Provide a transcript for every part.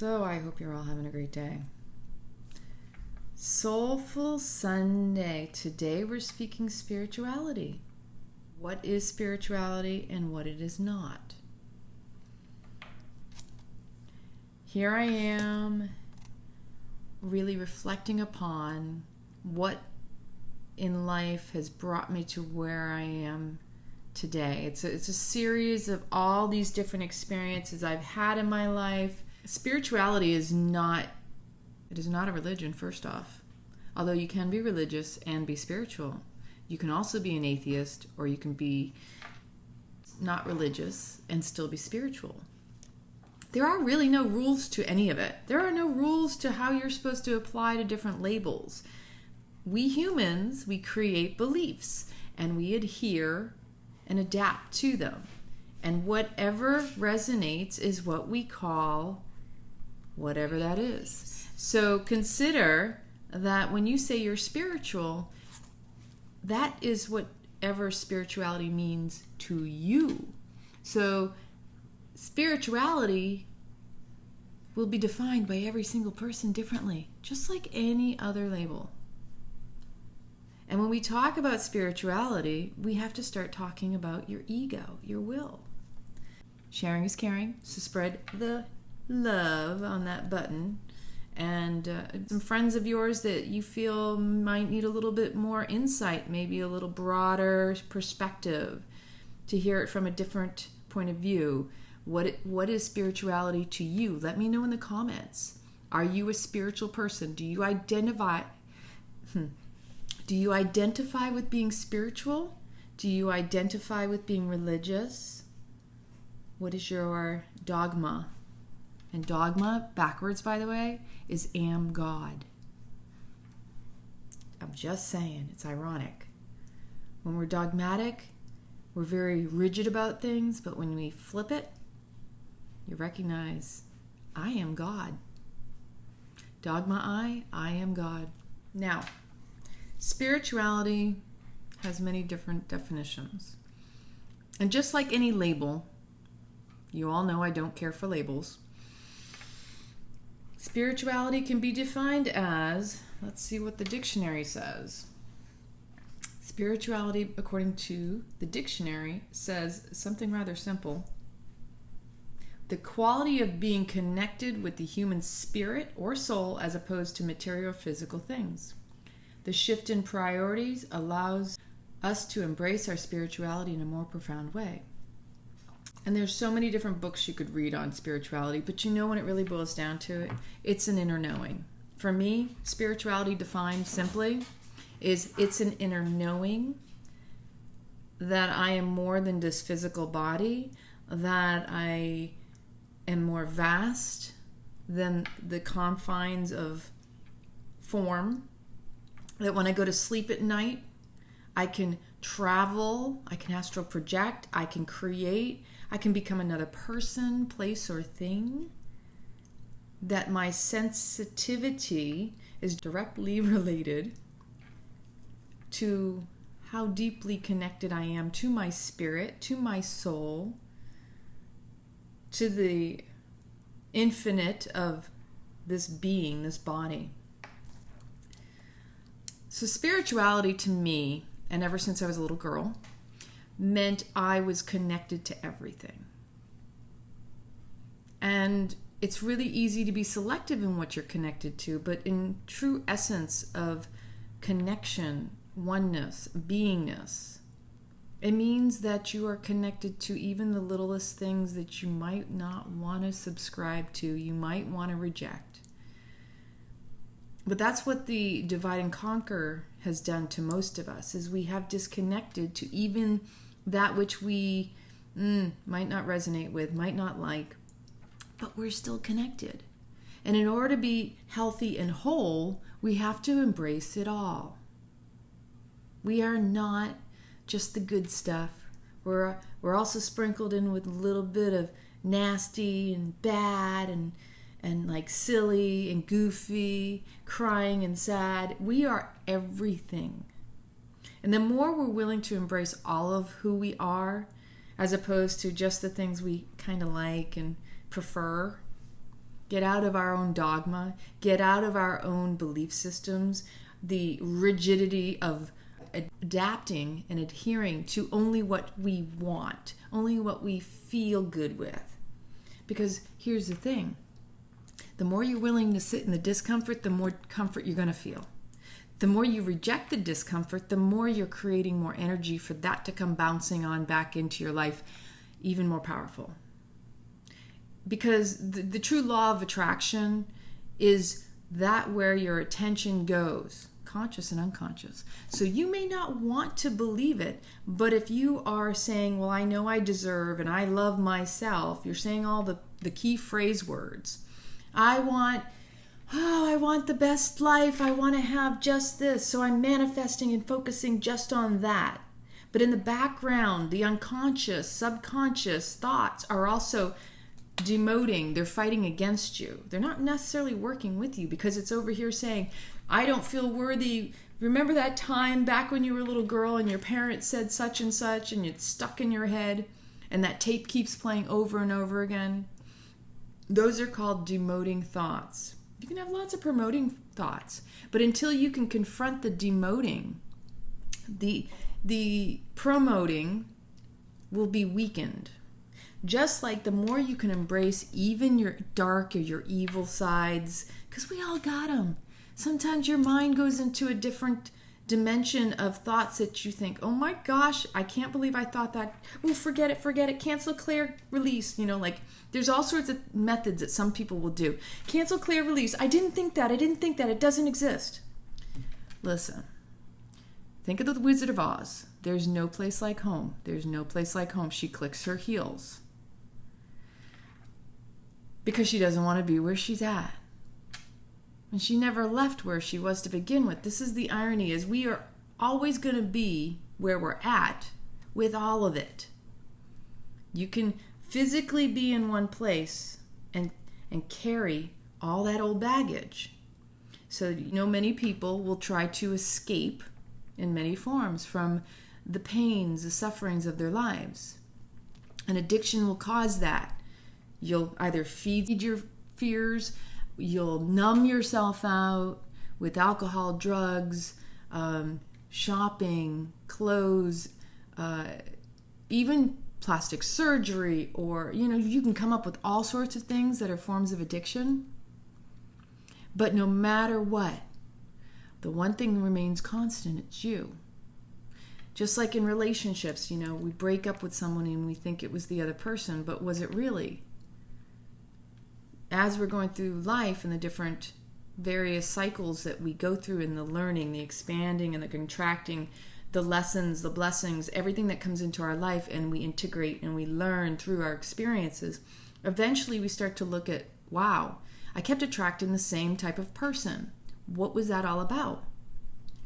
So I hope you're all having a great day. Soulful Sunday. Today we're speaking spirituality. What is spirituality and what it is not? Here I am really reflecting upon what in life has brought me to where I am today. It's a series of all these different experiences I've had in my life. Spirituality is not a religion, first off. Although you can be religious and be spiritual. You can also be an atheist, or you can be not religious and still be spiritual. There are really no rules to any of it. There are no rules to how you're supposed to apply to different labels. We humans, we create beliefs and we adhere and adapt to them. And whatever resonates is what we call whatever that is. So consider that when you say you're spiritual, that is whatever spirituality means to you. So spirituality will be defined by every single person differently, just like any other label. And when we talk about spirituality, we have to start talking about your ego, your will. Sharing is caring, so spread the love on that button. And some friends of yours that you feel might need a little bit more insight, maybe a little broader perspective, to hear it from a different point of view. What is spirituality to you? Let me know in the comments. Are you a spiritual person? Do you identify with being spiritual? Do you identify with being religious? What is your dogma? And dogma, backwards by the way, is am God. I'm just saying, it's ironic. When we're dogmatic, we're very rigid about things, but when we flip it, you recognize, I am God. Dogma I am God. Now, spirituality has many different definitions. And just like any label, you all know I don't care for labels. Spirituality can be defined as, let's see what the dictionary says. Spirituality, according to the dictionary, says something rather simple. The quality of being connected with the human spirit or soul as opposed to material or physical things. The shift in priorities allows us to embrace our spirituality in a more profound way. And there's so many different books you could read on spirituality, but you know when it really boils down to it, it's an inner knowing. For me, spirituality defined simply is it's an inner knowing that I am more than this physical body, that I am more vast than the confines of form, that when I go to sleep at night, I can travel, I can astral project, I can create, I can become another person, place, or thing. That my sensitivity is directly related to how deeply connected I am to my spirit, to my soul, to the infinite of this being, this body. So spirituality to me, and ever since I was a little girl, meant I was connected to everything. And it's really easy to be selective in what you're connected to, but in true essence of connection, oneness, beingness, it means that you are connected to even the littlest things that you might not want to subscribe to, you might want to reject. But that's what the divide and conquer has done to most of us, is we have disconnected to even that which we might not resonate with, might not like, but we're still connected. And in order to be healthy and whole, we have to embrace it all. We are not just the good stuff. We're also sprinkled in with a little bit of nasty and bad and like silly and goofy, crying and sad. We are everything. And the more we're willing to embrace all of who we are, as opposed to just the things we kind of like and prefer, get out of our own dogma, get out of our own belief systems, the rigidity of adapting and adhering to only what we want, only what we feel good with. Because here's the thing. The more you're willing to sit in the discomfort, the more comfort you're going to feel. The more you reject the discomfort, the more you're creating more energy for that to come bouncing on back into your life, even more powerful. Because the true law of attraction is that where your attention goes, conscious and unconscious. So you may not want to believe it, but if you are saying, well, I know I deserve and I love myself, you're saying all the key phrase words. I want the best life. I want to have just this. So I'm manifesting and focusing just on that. But in the background, the unconscious, subconscious thoughts are also demoting. They're fighting against you. They're not necessarily working with you because it's over here saying, I don't feel worthy. Remember that time back when you were a little girl and your parents said such and such and it's stuck in your head and that tape keeps playing over and over again? Those are called demoting thoughts. You can have lots of promoting thoughts, but until you can confront the demoting, the promoting will be weakened. Just like the more you can embrace even your dark or your evil sides, because we all got them. Sometimes your mind goes into a different dimension of thoughts that you think, oh my gosh, I can't believe I thought that. Oh, forget it, cancel, clear, release. Like there's all sorts of methods that some people will do. Cancel, clear, release. I didn't think that, it doesn't exist. Listen, think of the Wizard of Oz. There's no place like home. There's no place like home. She clicks her heels because she doesn't want to be where she's at. And she never left where she was to begin with. This is the irony, is we are always going to be where we're at with all of it. You can physically be in one place and carry all that old baggage. So, many people will try to escape in many forms from the pains, the sufferings of their lives. An addiction will cause that. You'll either feed your fears, you'll numb yourself out with alcohol, drugs, shopping, clothes, even plastic surgery, or, you can come up with all sorts of things that are forms of addiction. But no matter what, the one thing remains constant, it's you. Just like in relationships, we break up with someone and we think it was the other person, but was it really? As we're going through life and the different various cycles that we go through in the learning, the expanding and the contracting, the lessons, the blessings, everything that comes into our life and we integrate and we learn through our experiences, eventually we start to look at, wow, I kept attracting the same type of person. What was that all about?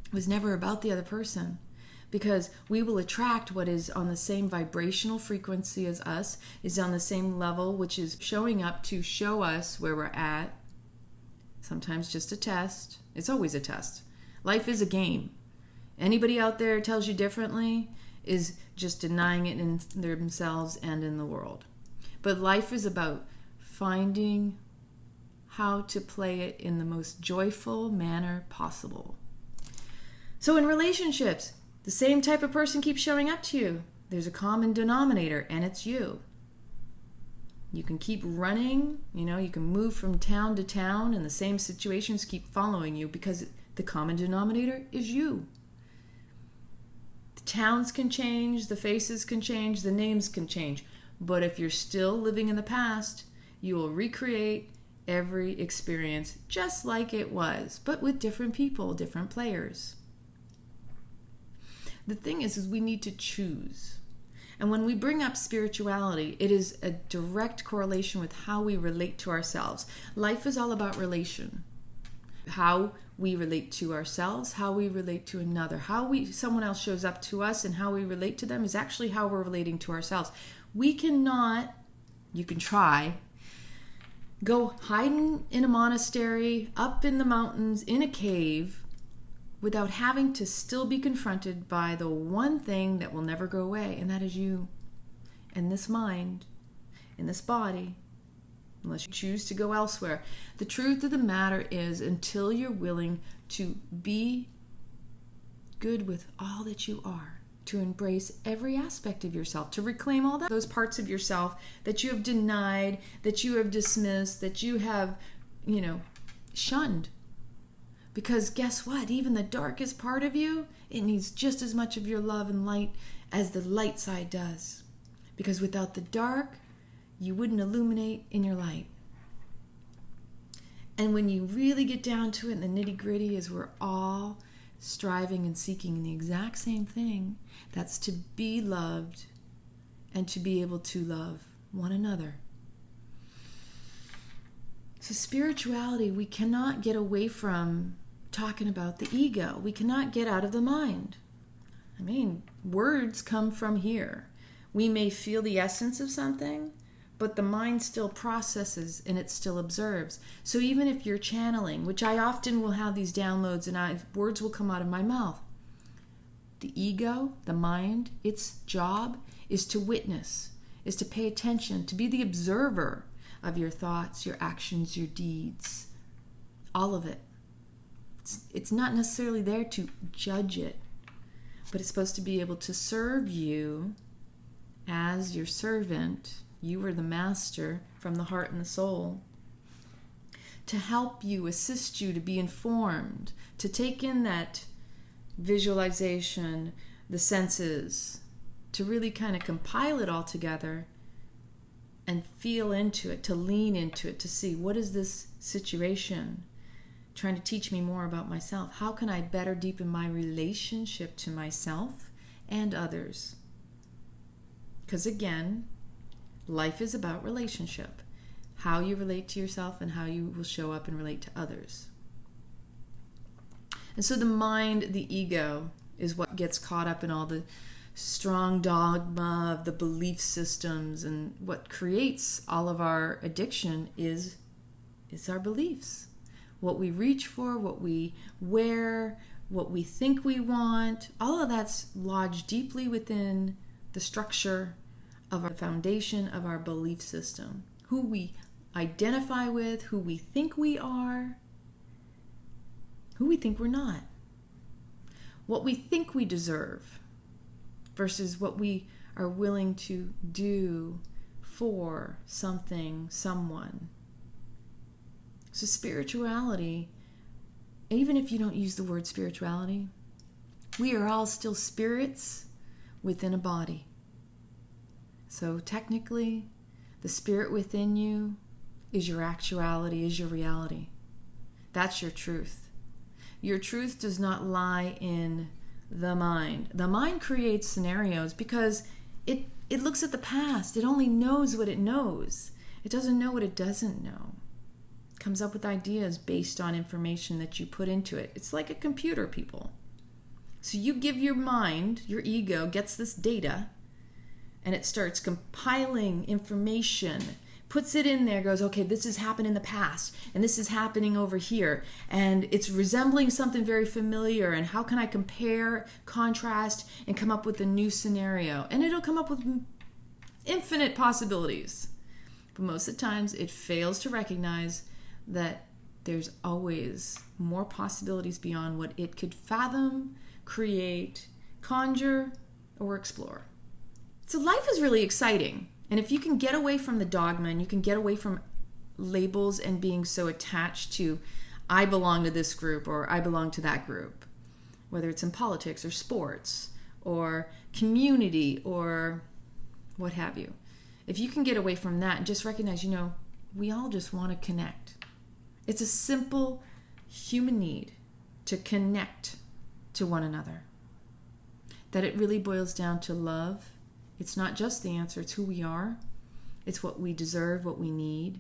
It was never about the other person. Because we will attract what is on the same vibrational frequency as us, is on the same level, which is showing up to show us where we're at. Sometimes just a test. It's always a test. Life is a game. Anybody out there tells you differently is just denying it in themselves and in the world. But life is about finding how to play it in the most joyful manner possible. So in relationships, the same type of person keeps showing up to you. There's a common denominator, and it's you. You can keep running, you can move from town to town, and the same situations keep following you because the common denominator is you. The towns can change, the faces can change, the names can change. But if you're still living in the past, you will recreate every experience just like it was, but with different people, different players. The thing is we need to choose. And when we bring up spirituality, it is a direct correlation with how we relate to ourselves. Life is all about relation. How we relate to ourselves, how we relate to another, someone else shows up to us and how we relate to them is actually how we're relating to ourselves. We cannot, you can try, go hiding in a monastery, up in the mountains, in a cave, without having to still be confronted by the one thing that will never go away, and that is you, and this mind, and this body. unless you choose to go elsewhere. The truth of the matter is, until you're willing to be good with all that you are, to embrace every aspect of yourself, to reclaim all those parts of yourself that you have denied, that you have dismissed, that you have, shunned. Because guess what? Even the darkest part of you, it needs just as much of your love and light as the light side does. Because without the dark, you wouldn't illuminate in your light. And when you really get down to it, and the nitty-gritty is we're all striving and seeking the exact same thing. That's to be loved and to be able to love one another. So spirituality, we cannot get away from talking about the ego. We cannot get out of the mind. Words come from here. We may feel the essence of something, but the mind still processes and it still observes. So even if you're channeling, which I often will have these downloads and words will come out of my mouth, the ego, the mind, its job is to witness, is to pay attention, to be the observer of your thoughts, your actions, your deeds, all of it. It's not necessarily there to judge it, but it's supposed to be able to serve you as your servant. You are the master from the heart and the soul, to help you, assist you to be informed, to take in that visualization, the senses, to really kind of compile it all together and feel into it, to lean into it, to see what is this situation trying to teach me more about myself. How can I better deepen my relationship to myself and others? Because again, life is about relationship. How you relate to yourself and how you will show up and relate to others. And so the mind, the ego, is what gets caught up in all the strong dogma of the belief systems, and what creates all of our addiction is our beliefs. What we reach for, what we wear, what we think we want, all of that's lodged deeply within the structure of our foundation of our belief system. Who we identify with, who we think we are, who we think we're not. What we think we deserve versus what we are willing to do for something, someone. So spirituality, even if you don't use the word spirituality, we are all still spirits within a body. So technically, the spirit within you is your actuality, is your reality. That's your truth. Your truth does not lie in the mind. The mind creates scenarios because it looks at the past. It only knows what it knows. It doesn't know what it doesn't know. It comes up with ideas based on information that you put into it. It's like a computer, people. So you give your mind, your ego gets this data, and it starts compiling information, puts it in there, goes, okay, this has happened in the past, and this is happening over here, and it's resembling something very familiar, and how can I compare, contrast, and come up with a new scenario? And it'll come up with infinite possibilities. But most of the times, it fails to recognize that there's always more possibilities beyond what it could fathom, create, conjure, or explore. So life is really exciting. And if you can get away from the dogma and you can get away from labels and being so attached to, I belong to this group or I belong to that group, whether it's in politics or sports or community or what have you. If you can get away from that and just recognize, we all just want to connect. It's a simple human need to connect to one another. That it really boils down to love. It's not just the answer, it's who we are. It's what we deserve, what we need.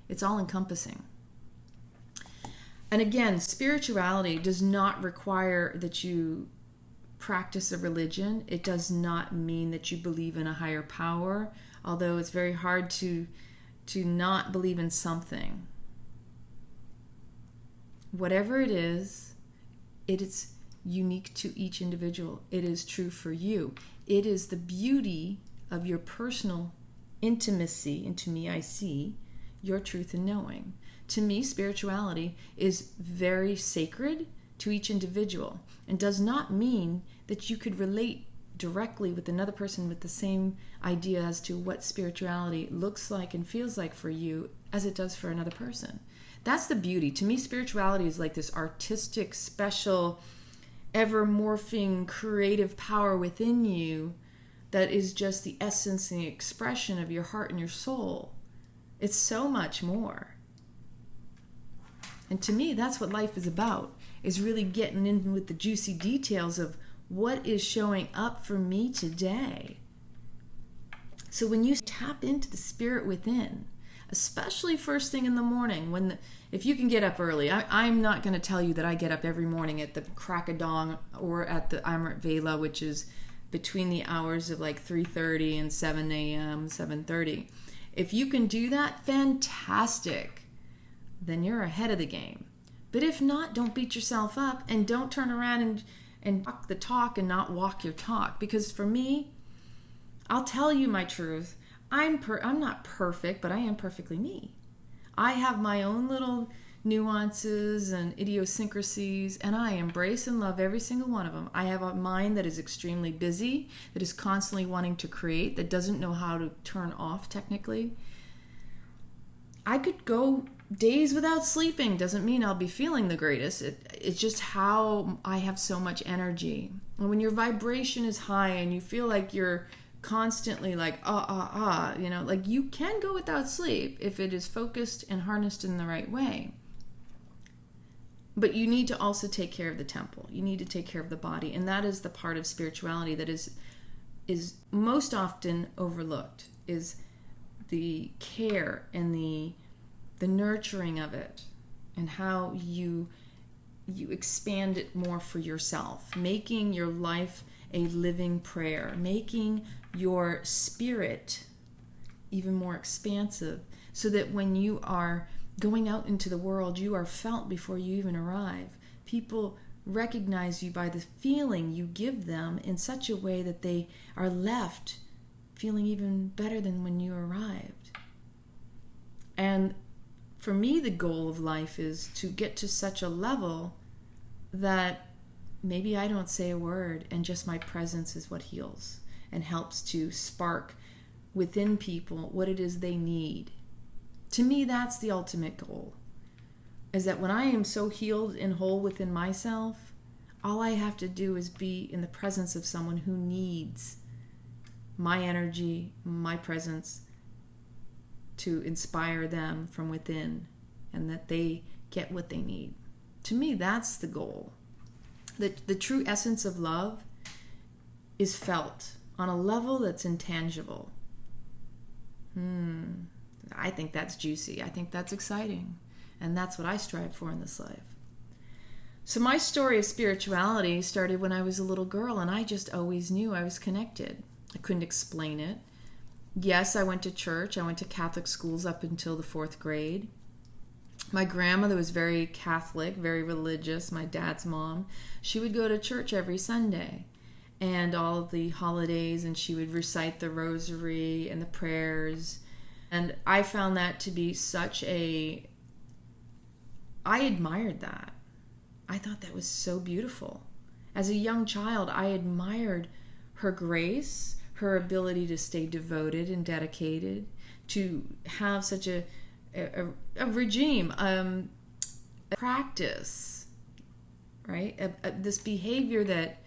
It's all encompassing. And again, spirituality does not require that you practice a religion. It does not mean that you believe in a higher power, although it's very hard to not believe in something. Whatever it is unique to each individual. It is true for you. It is the beauty of your personal intimacy, into me I see, your truth and knowing. To me, spirituality is very sacred to each individual and does not mean that you could relate directly with another person with the same idea as to what spirituality looks like and feels like for you as it does for another person. That's the beauty. To me, spirituality is like this artistic, special, ever morphing, creative power within you that is just the essence and the expression of your heart and your soul. It's so much more. And to me, that's what life is about, is really getting in with the juicy details of what is showing up for me today. So when you tap into the spirit within, especially first thing in the morning, if you can get up early, I'm not going to tell you that I get up every morning at the crack of dawn or at the Amrit Vela, which is between the hours of like 3:30 and 7 a.m., 7:30. If you can do that, fantastic. Then you're ahead of the game. But if not, don't beat yourself up and don't turn around and talk the talk and not walk your talk. Because for me, I'll tell you my truth. I'm not perfect, but I am perfectly me. I have my own little nuances and idiosyncrasies, and I embrace and love every single one of them. I have a mind that is extremely busy, that is constantly wanting to create, that doesn't know how to turn off technically. I could go days without sleeping. Doesn't mean I'll be feeling the greatest. It's just how I have so much energy. And when your vibration is high and you feel like you're constantly like, like you can go without sleep if it is focused and harnessed in the right way. But you need to also take care of the temple. You need to take care of the body. And that is the part of spirituality that is most often overlooked, is the care and the nurturing of it, and how you expand it more for yourself, making your life a living prayer, making your spirit even more expansive, so that when you are going out into the world, you are felt before you even arrive. People recognize you by the feeling you give them in such a way that they are left feeling even better than when you arrived. And for me, the goal of life is to get to such a level that maybe I don't say a word and just my presence is what heals and helps to spark within people what it is they need. To me, that's the ultimate goal, is that when I am so healed and whole within myself, all I have to do is be in the presence of someone who needs my energy, my presence, to inspire them from within, and that they get what they need. To me, that's the goal. The true essence of love is felt on a level that's intangible. I think that's juicy. I think that's exciting. And that's what I strive for in this life. So my story of spirituality started when I was a little girl, and I just always knew I was connected. I couldn't explain it. Yes, I went to church. I went to Catholic schools up until the 4th grade. My grandmother was very Catholic, very religious, my dad's mom. She would go to church every Sunday and all of the holidays, and she would recite the rosary and the prayers. And I found that to be I admired that. I thought that was so beautiful. As a young child, I admired her grace, her ability to stay devoted and dedicated, to have such a regime, a practice, right? This behavior that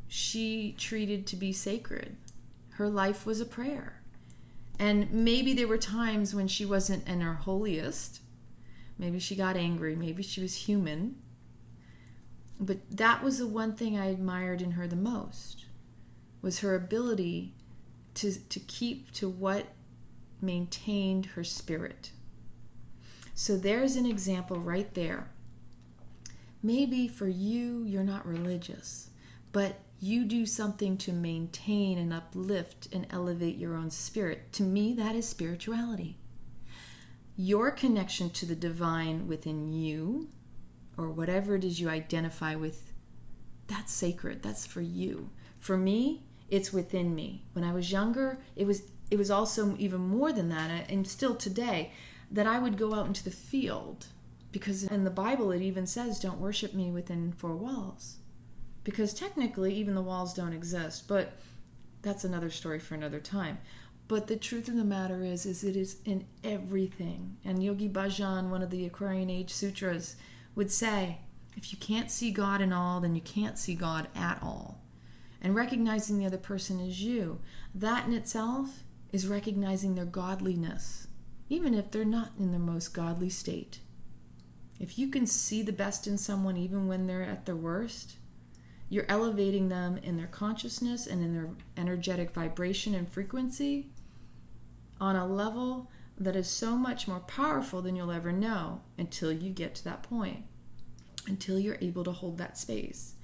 she treated to be sacred. Her life was a prayer. And maybe there were times when she wasn't in her holiest. Maybe she got angry. Maybe she was human. But that was the one thing I admired in her the most, was her ability to keep to what maintained her spirit. So there's an example right there. Maybe for you, you're not religious, but you do something to maintain and uplift and elevate your own spirit. To me, that is spirituality. Your connection to the divine within you, or whatever it is you identify with, that's sacred. That's for you. For me, it's within me. When I was younger, it was also even more than that, and still today. that I would go out into the field, because in the Bible it even says, don't worship me within four walls. Because technically even the walls don't exist, but that's another story for another time. But the truth of the matter is it is in everything. And Yogi Bhajan, one of the Aquarian Age sutras, would say, if you can't see God in all, then you can't see God at all. And recognizing the other person is you, that in itself is recognizing their godliness, even if they're not in their most godly state. If you can see the best in someone even when they're at their worst, you're elevating them in their consciousness and in their energetic vibration and frequency on a level that is so much more powerful than you'll ever know until you get to that point, until you're able to hold that space.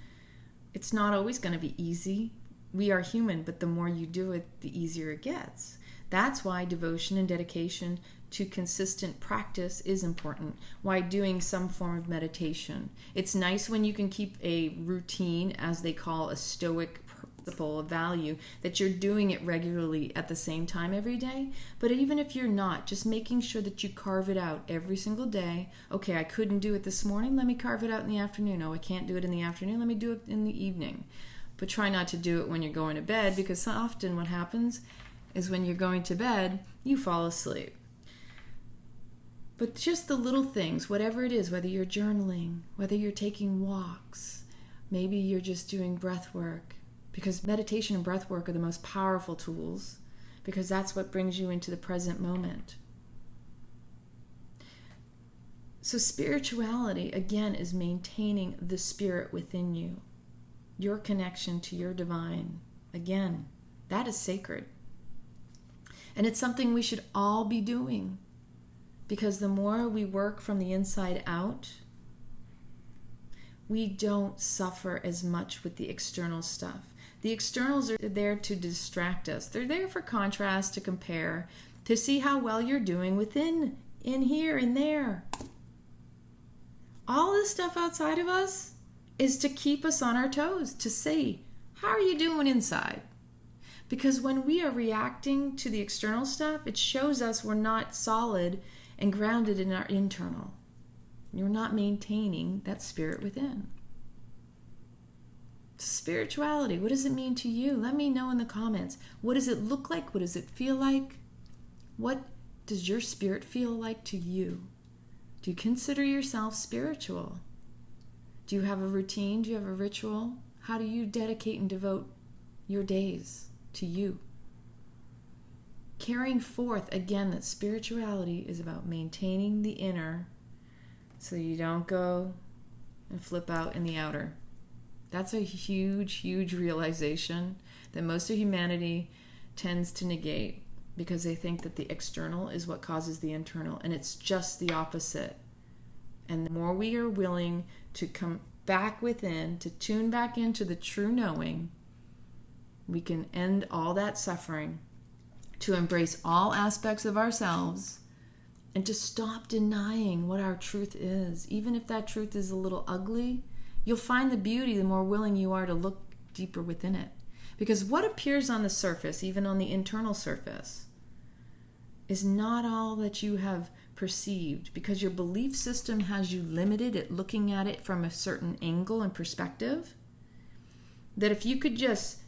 It's not always going to be easy. We are human, but the more you do it, the easier it gets. That's why devotion and dedication to consistent practice is important. Why doing some form of meditation. It's nice when you can keep a routine, as they call a stoic principle of value, that you're doing it regularly at the same time every day. But even if you're not, just making sure that you carve it out every single day. Okay, I couldn't do it this morning, let me carve it out in the afternoon. Oh, I can't do it in the afternoon, let me do it in the evening. But try not to do it when you're going to bed, because often what happens is when you're going to bed, you fall asleep. But just the little things, whatever it is, whether you're journaling, whether you're taking walks, maybe you're just doing breath work, because meditation and breath work are the most powerful tools, because that's what brings you into the present moment. So spirituality, again, is maintaining the spirit within you, your connection to your divine. Again, that is sacred. And it's something we should all be doing, because the more we work from the inside out, we don't suffer as much with the external stuff. The externals are there to distract us. They're there for contrast, to compare, to see how well you're doing within, in here, in there. All this stuff outside of us is to keep us on our toes, to see, how are you doing inside? Because when we are reacting to the external stuff, it shows us we're not solid and grounded in our internal. You're not maintaining that spirit within. Spirituality, what does it mean to you? Let me know in the comments. What does it look like? What does it feel like? What does your spirit feel like to you? Do you consider yourself spiritual? Do you have a routine? Do you have a ritual? How do you dedicate and devote your days to you? Carrying forth, again, that spirituality is about maintaining the inner so you don't go and flip out in the outer. That's a huge, huge realization that most of humanity tends to negate, because they think that the external is what causes the internal, and it's just the opposite. And the more we are willing to come back within, to tune back into the true knowing, we can end all that suffering, to embrace all aspects of ourselves, and to stop denying what our truth is. Even if that truth is a little ugly, you'll find the beauty the more willing you are to look deeper within it. Because what appears on the surface, even on the internal surface, is not all that you have perceived, because your belief system has you limited at looking at it from a certain angle and perspective. That if you could just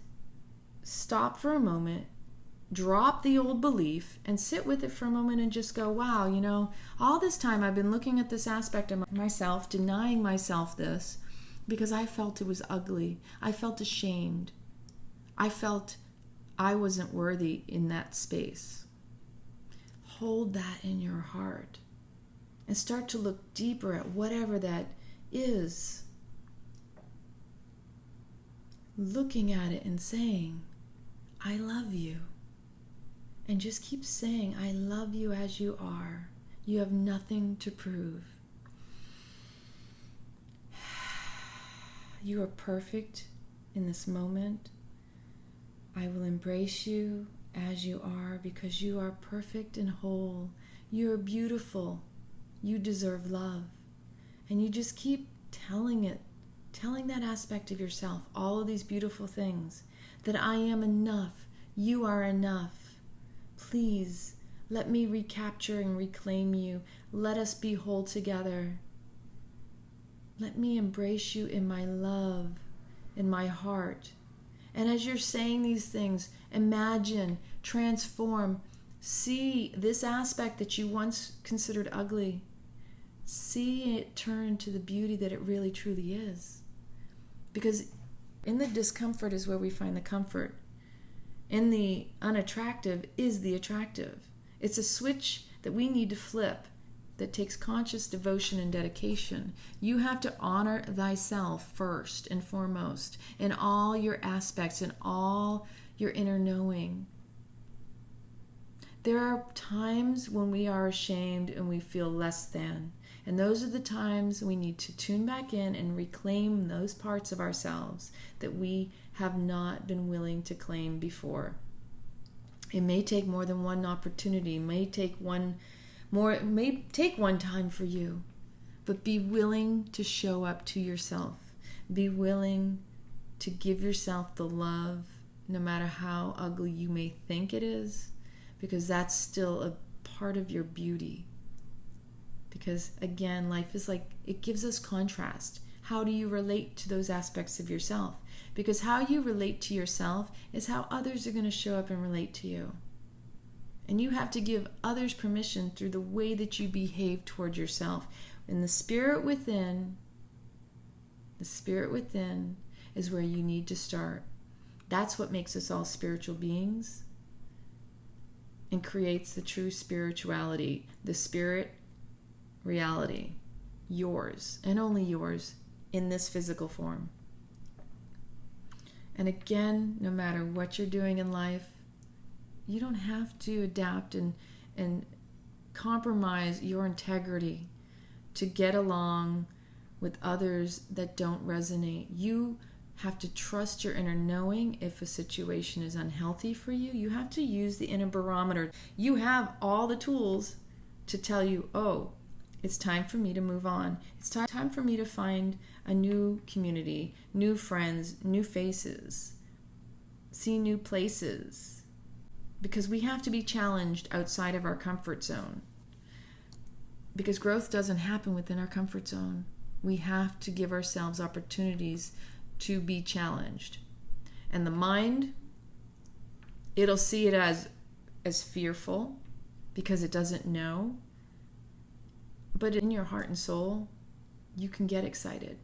stop for a moment, drop the old belief, and sit with it for a moment and just go, wow, you know, all this time I've been looking at this aspect of myself, denying myself this, because I felt it was ugly. I felt ashamed. I felt I wasn't worthy in that space. Hold that in your heart and start to look deeper at whatever that is. Looking at it and saying, I love you. And just keep saying, I love you as you are. You have nothing to prove. You are perfect in this moment. I will embrace you as you are, because you are perfect and whole. You are beautiful. You deserve love. And you just keep telling that aspect of yourself, all of these beautiful things, that I am enough. You are enough. Please, Let me recapture and reclaim you. Let us be whole together. Let me embrace you in my love, in my heart. And as you're saying these things, imagine, transform, see this aspect that you once considered ugly. See it turn to the beauty that it really truly is. Because in the discomfort is where we find the comfort. In the unattractive is the attractive. It's a switch that we need to flip that takes conscious devotion and dedication. You have to honor thyself first and foremost in all your aspects, in all your inner knowing. There are times when we are ashamed and we feel less than. And those are the times we need to tune back in and reclaim those parts of ourselves that we have not been willing to claim before. It may take more than one opportunity, it may take one time for you, but be willing to show up to yourself. Be willing to give yourself the love, no matter how ugly you may think it is, because that's still a part of your beauty. Because again, life is like, it gives us contrast. How do you relate to those aspects of yourself? Because how you relate to yourself is how others are going to show up and relate to you. And you have to give others permission through the way that you behave toward yourself. And the spirit within is where you need to start. That's what makes us all spiritual beings and creates the true spirituality, the spirit reality, yours and only yours in this physical form. And again, no matter what you're doing in life, you don't have to adapt and compromise your integrity to get along with others that don't resonate. You have to trust your inner knowing. If a situation is unhealthy for you, you have to use the inner barometer. You have all the tools to tell you, oh, it's time for me to move on. It's time for me to find a new community, new friends, new faces, see new places. Because we have to be challenged outside of our comfort zone. Because growth doesn't happen within our comfort zone. We have to give ourselves opportunities to be challenged. And the mind, it'll see it as fearful because it doesn't know. But in your heart and soul, you can get excited.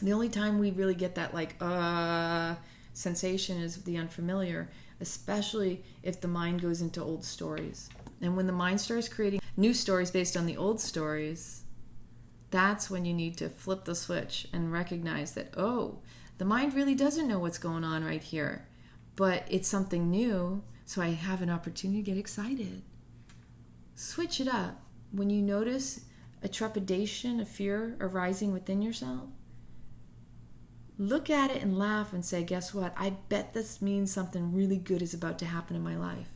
The only time we really get that sensation is the unfamiliar, especially if the mind goes into old stories. And when the mind starts creating new stories based on the old stories, that's when you need to flip the switch and recognize that, oh, the mind really doesn't know what's going on right here, but it's something new, so I have an opportunity to get excited. Switch it up. When you notice a trepidation, a fear arising within yourself, look at it and laugh and say, guess what? I bet this means something really good is about to happen in my life.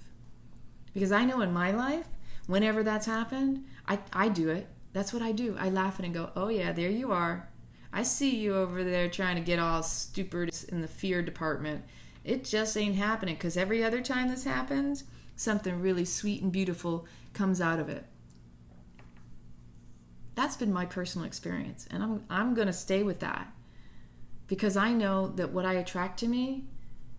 Because I know in my life, whenever that's happened, I do it. That's what I do. I laugh at it and go, oh yeah, there you are. I see you over there trying to get all stupid in the fear department. It just ain't happening, because every other time this happens, something really sweet and beautiful comes out of it. That's been my personal experience, and I'm going to stay with that, because I know that what I attract to me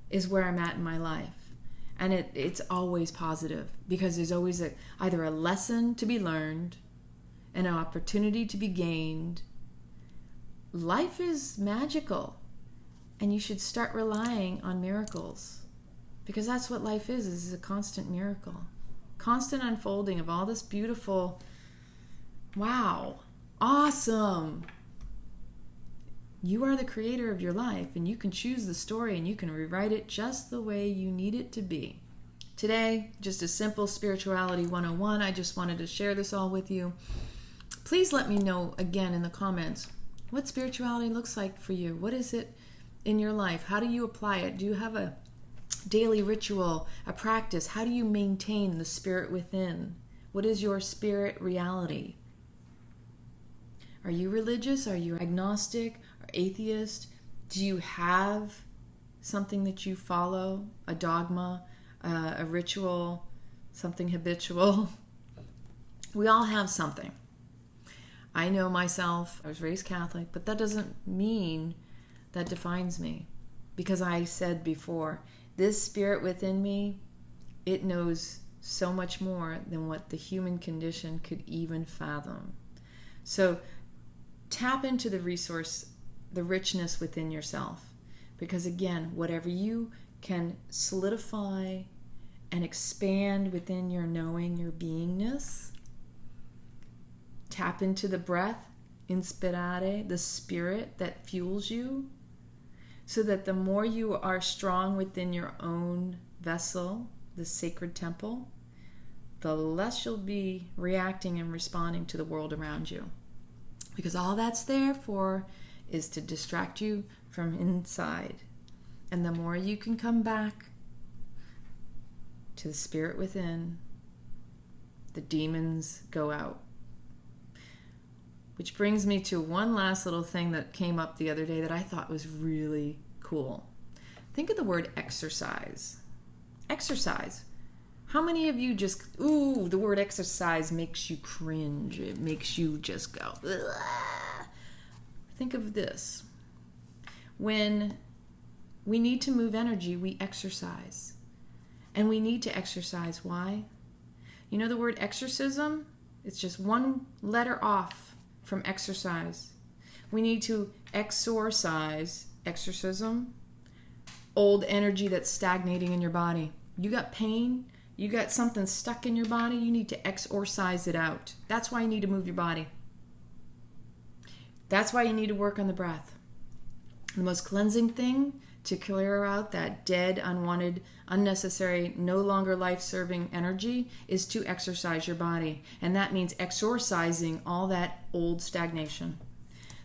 is where I'm at in my life, and it's always positive, because there's always either a lesson to be learned, an opportunity to be gained. Life is magical, and you should start relying on miracles, because that's what life is a constant miracle, constant unfolding of all this beautiful. Wow, awesome. You are the creator of your life, and you can choose the story and you can rewrite it just the way you need it to be. Today, just a simple spirituality 101. I just wanted to share this all with you. Please let me know again in the comments what spirituality looks like for you. What is it in your life? How do you apply it? Do you have a daily ritual, a practice? How do you maintain the spirit within? What is your spirit reality? Are you religious? Are you agnostic or atheist? Do you have something that you follow, a dogma, a ritual, something habitual. We all have something. I know myself, I was raised Catholic, but that doesn't mean that defines me. Because I said before, this spirit within me, it knows so much more than what the human condition could even fathom. So tap into the resource, the richness within yourself. Because again, whatever you can solidify and expand within your knowing, your beingness, tap into the breath, inspirare, the spirit that fuels you, so that the more you are strong within your own vessel, the sacred temple, the less you'll be reacting and responding to the world around you. Because all that's there for is to distract you from inside. And the more you can come back to the spirit within, the demons go out. Which brings me to one last little thing that came up the other day that I thought was really cool. Think of the word exercise. Exercise. How many of you just, the word exercise makes you cringe. It makes you just go, ugh. Think of this. When we need to move energy, we exercise. And we need to exercise. Why? You know the word exorcism? It's just one letter off from exercise. We need to exorcise, exorcism, old energy that's stagnating in your body. You got pain, you got something stuck in your body, you need to exorcise it out. That's why you need to move your body. That's why you need to work on the breath. The most cleansing thing to clear out that dead, unwanted, unnecessary, no longer life-serving energy is to exercise your body. And that means exorcising all that old stagnation.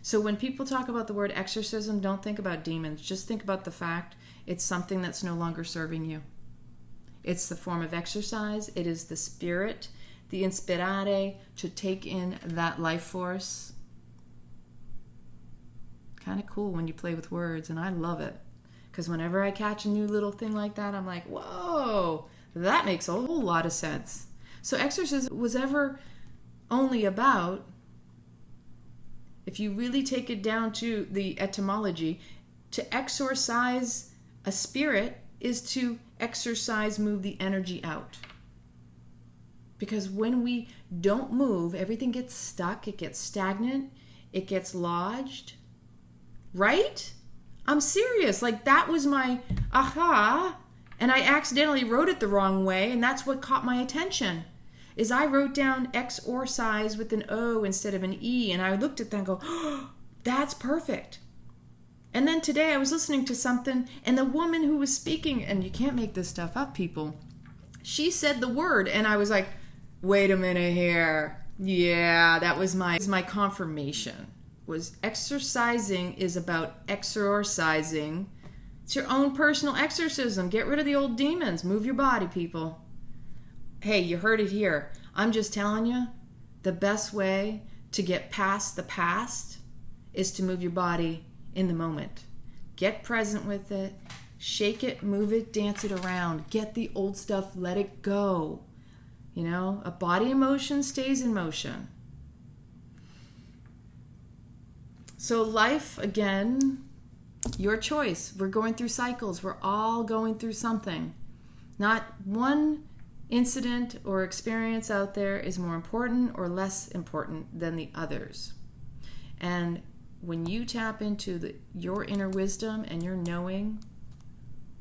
So when people talk about the word exorcism, don't think about demons. Just think about the fact it's something that's no longer serving you. It's the form of exercise. It is the spirit, the inspirare, to take in that life force. Kind of cool when you play with words, and I love it. Because whenever I catch a new little thing like that, I'm like, whoa, that makes a whole lot of sense. So exorcism was ever only about, if you really take it down to the etymology, to exorcise a spirit is to exercise, move the energy out. Because when we don't move, everything gets stuck, it gets stagnant, it gets lodged. Right? I'm serious. Like, that was my aha, and I accidentally wrote it the wrong way, and that's what caught my attention. Is I wrote down exorcise with an O instead of an E, and I looked at that and go, oh, that's perfect. And then today I was listening to something, and the woman who was speaking, and you can't make this stuff up, people, she said the word, and I was like, wait a minute here. Yeah, that was my confirmation. Was exercising is about exorcising. It's your own personal exorcism. Get rid of the old demons. Move your body, people. Hey, you heard it here. I'm just telling you, the best way to get past the past is to move your body in the moment. Get present with it. Shake it, move it, dance it around. Get the old stuff, let it go. You know, a body in motion stays in motion. So life, again, your choice. We're going through cycles. We're all going through something. Not one incident or experience out there is more important or less important than the others. And when you tap into your inner wisdom and your knowing,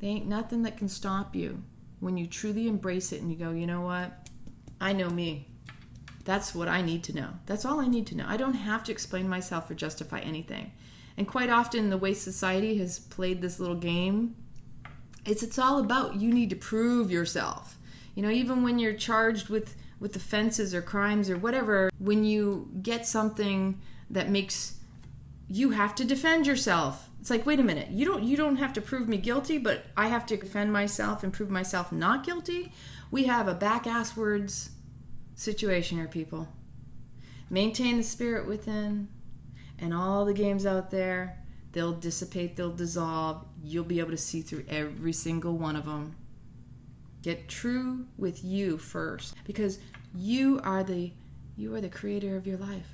there ain't nothing that can stop you. When you truly embrace it and you go, you know what? I know me. That's what I need to know. That's all I need to know. I don't have to explain myself or justify anything. And quite often the way society has played this little game, it's all about you need to prove yourself. You know, even when you're charged with offenses or crimes or whatever, when you get something that makes you have to defend yourself. It's like, wait a minute, you don't have to prove me guilty, but I have to defend myself and prove myself not guilty? We have a back-ass-words situation here, people. Maintain the spirit within, and all the games out there, they'll dissipate, they'll dissolve. You'll be able to see through every single one of them. Get true with you first, because you are the creator of your life.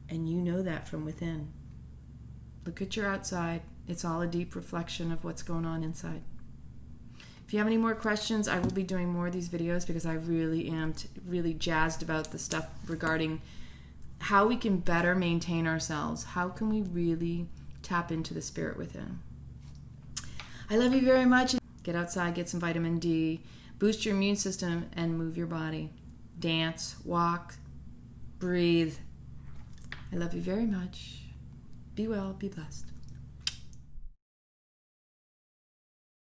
And you know that from within. Look at your outside. It's all a deep reflection of what's going on inside. If you have any more questions, I will be doing more of these videos because I really am really jazzed about the stuff regarding how we can better maintain ourselves. How can we really tap into the spirit within? I love you very much. Get outside, get some vitamin D, boost your immune system, and move your body. Dance, walk, breathe. I love you very much. Be well, be blessed.